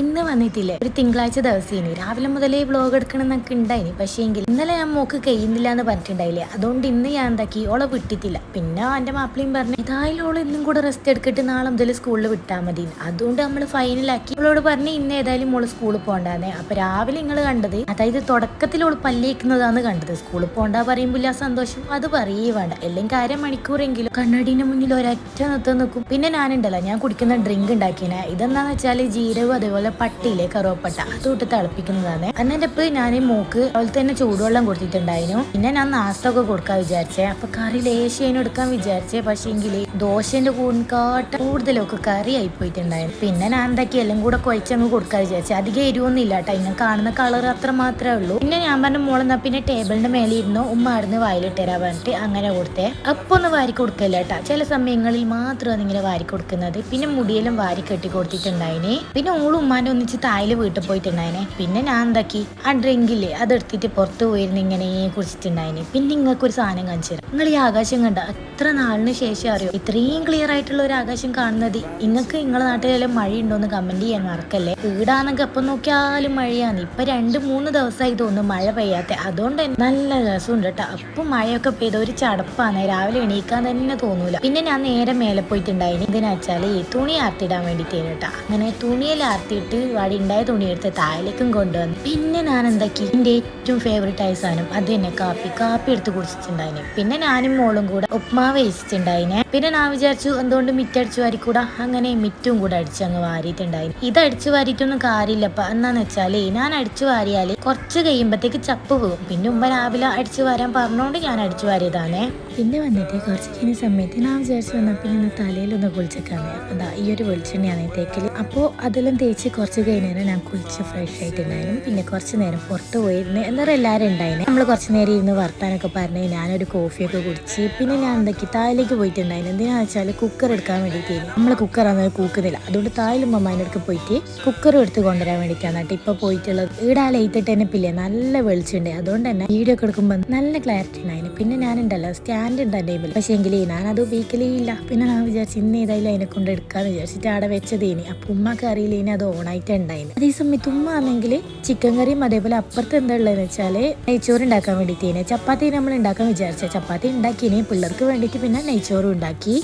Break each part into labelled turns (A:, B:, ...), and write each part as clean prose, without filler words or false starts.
A: ഇന്ന് വന്നിട്ടില്ലേ, ഒരു തിങ്കളാഴ്ച ദിവസം രാവിലെ മുതലേ വ്ലോഗ് എടുക്കണം എന്നൊക്കെ ഉണ്ടായിന്. പക്ഷേ എങ്കിൽ ഇന്നലെ ഞാൻ മോക്ക് കഴിയുന്നില്ല എന്ന് പറഞ്ഞിട്ടുണ്ടായില്ലേ, അതുകൊണ്ട് ഇന്ന് ഞാൻ എന്താക്കി ഓളെ വിട്ടിട്ടില്ല. പിന്നെ എൻ്റെ മാപ്പിളയും പറഞ്ഞു ഏതായാലും ഓള് ഇന്നും കൂടെ റെസ്റ്റ് എടുത്തിട്ട് നാളെ മുതൽ സ്കൂളിൽ വിട്ടാൽ മതി. അതുകൊണ്ട് നമ്മൾ ഫൈനലാക്കി. അവളോട് പറഞ്ഞ് ഇന്ന് ഏതായാലും മോള് സ്കൂളിൽ പോകണ്ടാന്നേ. അപ്പൊ രാവിലെ നിങ്ങൾ കണ്ടത്, അതായത് തുടക്കത്തിൽ ഓള് പല്ലേക്കുന്നതാണ് കണ്ടത്. സ്കൂളിൽ പോകണ്ട പറയുമ്പോൾ ആ സന്തോഷം അത് പറയേ വേണ്ട. അല്ലെങ്കിൽ അരമണിക്കൂറെങ്കിലും കണ്ണടീന്റെ മുന്നിൽ ഒരൊറ്റ നിർത്തം നിൽക്കും. പിന്നെ ഞാനുണ്ടല്ലോ, ഞാൻ കുടിക്കുന്ന ഡ്രിങ്ക് ഉണ്ടാക്കിനെ. ഇതെന്താന്ന് വെച്ചാൽ ജീരകം അതേപോലെ പട്ടിയിലെ കറുവപ്പട്ട അതുകൊണ്ട് തിളപ്പിക്കുന്നതാണ്. അന്നേരപ്പ് ഞാൻ മോക്ക് അതുപോലെ തന്നെ ചൂടുവെള്ളം കൊടുത്തിട്ടുണ്ടായിരുന്നു. പിന്നെ ഞാൻ നാസ്ത ഒക്കെ കൊടുക്കാൻ വിചാരിച്ചേ. അപ്പൊ കറി ലേശം എടുക്കാൻ വിചാരിച്ചേ. പക്ഷേ എങ്കിൽ ദോശന്റെ കൂടിക്കാട്ട കൂടുതലൊക്കെ കറി ആയി പോയിട്ടുണ്ടായിരുന്നു. പിന്നെ ഞാൻ എന്താക്കി എല്ലാം കൂടെ കുഴച്ചങ്ങ് കൊടുക്കാൻ വിചാരിച്ചേ. അധികം എരിവൊന്നും ഇല്ല കേട്ടോ, ഇങ്ങനെ കാണുന്ന കളർ അത്ര മാത്രമേ ഉള്ളൂ. പിന്നെ ഞാൻ പറഞ്ഞ മോളെന്നാ പിന്നെ ടേബിളിന്റെ മേലെ ഇരുന്നു ഉമ്മ ആടുന്ന് വായിലിട്ടരാ പറഞ്ഞിട്ട് അങ്ങനെ കൊടുത്തേ. അപ്പൊ ഒന്ന് വാരി കൊടുക്കല്ല കേട്ടാ, ചില സമയങ്ങളിൽ മാത്രമാണ് ഇങ്ങനെ വാരി കൊടുക്കുന്നത്. പിന്നെ മുടിയെല്ലാം വാരി കെട്ടി കൊടുത്തിട്ടുണ്ടായിന്. പിന്നെ ഓളും ഉമ്മാന്റെ ഒന്നിച്ച് തായില് വീട്ടിൽ പോയിട്ടുണ്ടായിനെ. പിന്നെ ഞാൻ എന്താക്കി ആ ഡ്രിങ്കില്ലേ അതെടുത്തിട്ട് പുറത്ത് പോയിരുന്ന് ഇങ്ങനെ കുടിച്ചിട്ടുണ്ടായിന്. പിന്നെ നിങ്ങൾക്ക് ഒരു സാധനം കാണിച്ചു തരാം. നിങ്ങൾ ഈ ആകാശം കണ്ട എത്ര നാളിന് ശേഷം അറിയോ ഇത്രയും ക്ലിയർ ആയിട്ടുള്ള ഒരു ആകാശം കാണുന്നത്? നിങ്ങൾക്ക് നിങ്ങളുടെ നാട്ടിലെല്ലാം മഴയുണ്ടോന്ന് കമന്റ് ചെയ്യാൻ മറക്കല്ലേ. വീടാണെങ്കിൽ എപ്പം നോക്കിയാലും മഴയാണ്. ഇപ്പൊ 2-3 ദിവസമായി തോന്നുന്നു മഴ പെയ്യാത്ത. അതുകൊണ്ട് തന്നെ നല്ല രസമുണ്ട് കേട്ടോ. അപ്പം മഴയൊക്കെ പെയ്ത ഒരു ചടപ്പാണ്, രാവിലെ എണീക്കാൻ തന്നെ തോന്നൂല. പിന്നെ ഞാൻ നേരെ മേലെ പോയിട്ടുണ്ടായിന്. ഇതിനാ വെച്ചാൽ തുണി ആർത്തിടാൻ വേണ്ടിയിട്ടേന് കേട്ടോ. അങ്ങനെ തുണിയെല്ലാം ആർത്തിയിട്ട് അവിടെ ഉണ്ടായ തുണി എടുത്ത് താഴേക്കും കൊണ്ടുവന്നു. പിന്നെ ഞാൻ എന്താക്കി എന്റെ ഏറ്റവും ഫേവറേറ്റ് ആയ സാധനം അത് തന്നെ കാപ്പി എടുത്ത് കുടിച്ചിട്ടുണ്ടായിന്. പിന്നെ ഞാനും മോളും കൂടെ ഉപ്മാവ് വേവിച്ചിട്ടുണ്ടായിനെ. പിന്നെ ഞാൻ വിചാരിച്ചു എന്തുകൊണ്ട് മിറ്റടിച്ചു വാരിക്കൂടാ, അങ്ങനെ മിറ്റും കൂടെ അടിച്ചങ്ങ് വാരിയിട്ടുണ്ടായിന്. ഇത് അടിച്ചു വാരിയിട്ടൊന്നും കാര്യമില്ലപ്പ. എന്നാന്ന് വെച്ചാല് ഞാൻ അടിച്ചു വാരിയാല് കുറച്ച് കഴിയുമ്പോഴത്തേക്ക് ചപ്പ് പോകും. പിന്നെ ഉമ്മ രാവിലെ അടിച്ചു വാരാൻ പറഞ്ഞോണ്ട് ഞാൻ അടിച്ചു വാരിയതാണേ. പിന്നെ വന്നിട്ട് കുറച്ച് കഴിഞ്ഞ സമയത്ത് ഞാൻ വിചാരിച്ചു വന്നാൽ പിന്നെ തലയിലൊന്ന് കുളിച്ചേക്കാന്ന്. അതാ ഈ ഒരു വെളിച്ചെണ്ണയാണ് തേക്കല്. അപ്പോൾ അതെല്ലാം തേച്ച് കുറച്ച് കഴിഞ്ഞേരം ഞാൻ കുളിച്ച് ഫ്രഷ് ആയിട്ടുണ്ടായിരുന്നു. പിന്നെ കുറച്ച് നേരം പുറത്ത് പോയിരുന്നു. എന്നാലും എല്ലാവരും ഉണ്ടായിരുന്നു. നമ്മൾ കുറച്ച് നേരം ഇരുന്ന് വർത്താനൊക്കെ പറഞ്ഞ് ഞാനൊരു കോഫിയൊക്കെ കുടിച്ച് പിന്നെ ഞാൻ എന്തൊക്കെ താഴേക്ക് പോയിട്ടുണ്ടായിരുന്നു. എന്തിനാന്ന് വെച്ചാൽ കുക്കർ എടുക്കാൻ വേണ്ടിയിട്ടായിരുന്നു. നമ്മൾ കുക്കർ അന്നേരം കൂക്കുന്നില്ല, അതുകൊണ്ട് താഴെ മമ്മേൻ്റെ അടുത്ത് പോയിട്ട് കുക്കർ എടുത്ത് കൊണ്ടുവരാൻ വേണ്ടിയിട്ടാണ് കേട്ടോ ഇപ്പോൾ പോയിട്ടുള്ളത്. ഇവിടെ ആ ലൈറ്റിട്ട് തന്നെ പില്ലേ നല്ല വെളിച്ചുണ്ട്. അതുകൊണ്ട് തന്നെ വീഡിയോ ഒക്കെ എടുക്കുമ്പോൾ നല്ല ക്ലാരിറ്റി ഉണ്ടായിരുന്നു. പിന്നെ ഞാനുണ്ടല്ലോ സ്റ്റാൻഡ് ഉണ്ട് എൻ്റെ ടേബിൾ. പക്ഷേ എങ്കിൽ ഞാനത് ഉപയോഗിക്കലേ ഇല്ല. പിന്നെ ഞാൻ വിചാരിച്ചു ഇന്ന് ഏതായാലും അതിനെ കൊണ്ട് എടുക്കാന്ന് വിചാരിച്ചിട്ട് അവിടെ വെച്ചതേനി. അപ്പം ഉമ്മക്ക് അറിയില്ല ഇനി അത് ഓണായിട്ട് ഉണ്ടായിരുന്നു. അതേ സമയത്ത് ഉമ്മ ആണെങ്കിൽ ചിക്കൻ കറിയും അതേപോലെ അപ്പുറത്ത് എന്താ ഉള്ളതെന്ന് വെച്ചാൽ നെയ്ച്ചോറ് ഉണ്ടാക്കാൻ വേണ്ടിയിട്ടേനെ. ചപ്പാത്തി നമ്മൾ ഉണ്ടാക്കാൻ വിചാരിച്ച ചപ്പാത്തി ഉണ്ടാക്കിയേ പിള്ളേർക്ക് വേണ്ടിയിട്ട്. പിന്നെ നെയ്ച്ചോറും ഉണ്ടാക്കി.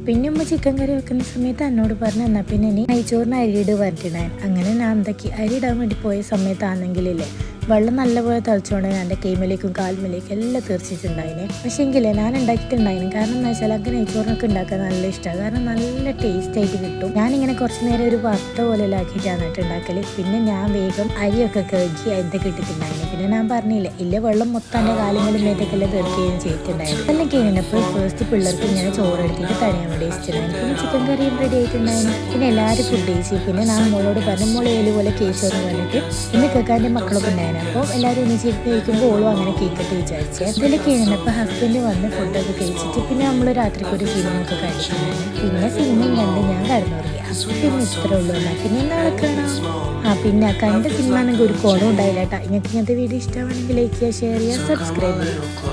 A: പിന്നെ ഉമ്മ ചിക്കൻ കറി വെക്കുന്ന സമയത്ത് എന്നോട് പറഞ്ഞു എന്നാൽ പിന്നെ ഇനി നെയ്ച്ചോറിന് അരിയിട് പറഞ്ഞിട്ടുണ്ടായിരുന്നു. അങ്ങനെ ഞാൻ എന്താക്കി അരി ഇടാൻ വേണ്ടി പോയ സമയത്താണെങ്കിലേ വെള്ളം നല്ലപോലെ തിളച്ചുകൊണ്ട് എൻ്റെ കൈമലേക്കും കാൽമലേക്കും എല്ലാം തീർച്ചിട്ടുണ്ടായിന്. പക്ഷേ എങ്കിലേ ഞാൻ ഉണ്ടാക്കിയിട്ടുണ്ടായിരുന്നു. കാരണം എന്താ വെച്ചാൽ അങ്ങനെ നെയ്ച്ചോറിനൊക്കെ ഉണ്ടാക്കാൻ നല്ല ഇഷ്ടമാണ്. കാരണം നല്ല ടേസ്റ്റ് ആയിട്ട് കിട്ടും. ഞാനിങ്ങനെ കുറച്ച് നേരം ഒരു വറുത്ത പോലെ ആക്കിയിട്ടാണ് ഉണ്ടാക്കൽ. പിന്നെ ഞാൻ വേഗം അരിയൊക്കെ കഴുകി അതിൻ്റെ കിട്ടിയിട്ടുണ്ടായിരുന്നു. പിന്നെ ഞാൻ പറഞ്ഞില്ലേ ഇല്ല വെള്ളം മൊത്തം എൻ്റെ കാലുകളും മേത്തേക്കെല്ലാം തീർക്കുകയും ചെയ്തിട്ടുണ്ടായിരുന്നു. എല്ലാം കഴിഞ്ഞപ്പോൾ ഫസ്റ്റ് പിള്ളേർക്ക് ഇങ്ങനെ ചോറെടുത്തിട്ട് തണിയാൻ വേണ്ടി വെച്ചിട്ടുണ്ടായിരുന്നു. പിന്നെ ചിക്കൻ കറിയും റെഡി ആയിട്ടുണ്ടായിരുന്നു. പിന്നെ എല്ലാവരും ഫുഡ് കഴിച്ചു. പിന്നെ ഞാൻ മോളോട് പറഞ്ഞു മോളെ പോലെ കേക്ക് എന്ന് പറഞ്ഞിട്ട് ഇന്ന് കേൾക്കാൻ്റെ മക്കളൊക്കെ ഉണ്ടായിരുന്നു. അപ്പോൾ എല്ലാവരും ഒന്നിച്ചിരുന്ന് കഴിക്കുമ്പോൾ ഓളും അങ്ങനെ കേക്കിട്ട് വിചാരിച്ചേ. ഇതിലൊക്കെ കഴിഞ്ഞപ്പോൾ ഹസ്ബൻഡ് വന്ന് ഫുഡൊക്കെ കഴിച്ചിട്ട് പിന്നെ നമ്മൾ രാത്രിക്ക് ഒരു സിനിമ ഒക്കെ കഴിച്ചിട്ടുണ്ടായിരുന്നു. പിന്നെ സിനിമയും കണ്ട് ഞാൻ കടന്നുറങ്ങി. പിന്നെ ഇത്ര ഉള്ളൂ. എന്നാൽ പിന്നെ നാളെ കാണാം. പിന്നെ കണ്ട സിനിമ ആണെങ്കിൽ ഒരു കോണം ഉണ്ടായില്ല കേട്ടോ. നിങ്ങൾക്ക് ഇങ്ങനത്തെ വീഡിയോ ഇഷ്ടമാണെങ്കിൽ ലൈക്ക് ചെയ്യുക, ഷെയർ ചെയ്യുക, സബ്സ്ക്രൈബ് ചെയ്യുക.